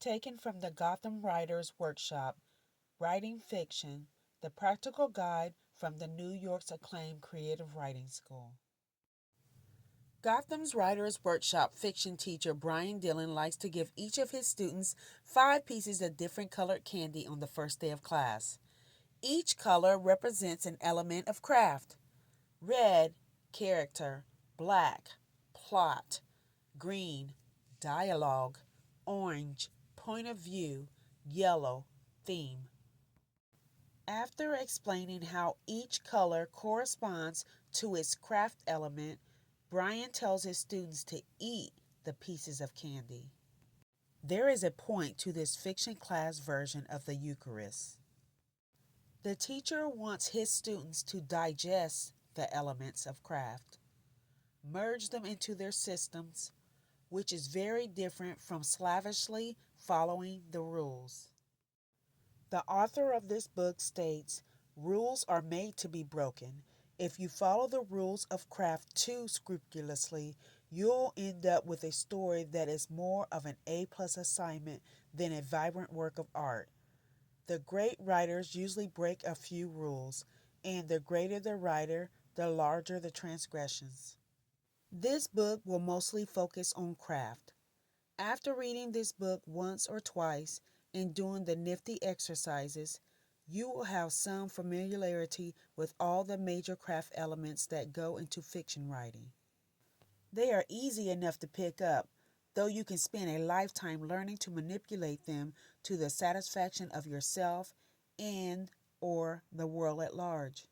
Taken from the Gotham Writers Workshop, Writing Fiction, the practical guide from the New York's Acclaimed Creative Writing School. Gotham's Writers Workshop fiction teacher Brian Dillon likes to give each of his students 5 pieces of different colored candy on the first day of class. Each color represents an element of craft. Red, character; black, plot; green, dialogue; orange, point of view; yellow, theme. After explaining how each color corresponds to its craft element, Brian tells his students to eat the pieces of candy. There is a point to this fiction class version of the Eucharist. The teacher wants his students to digest the elements of craft, merge them into their systems, which is very different from slavishly following the rules. The author of this book states, "Rules are made to be broken. If you follow the rules of craft too scrupulously, you'll end up with a story that is more of an A-plus assignment than a vibrant work of art. The great writers usually break a few rules, and the greater the writer, the larger the transgressions." This book will mostly focus on craft. After reading this book once or twice and doing the nifty exercises, you will have some familiarity with all the major craft elements that go into fiction writing. They are easy enough to pick up, though you can spend a lifetime learning to manipulate them to the satisfaction of yourself and or the world at large.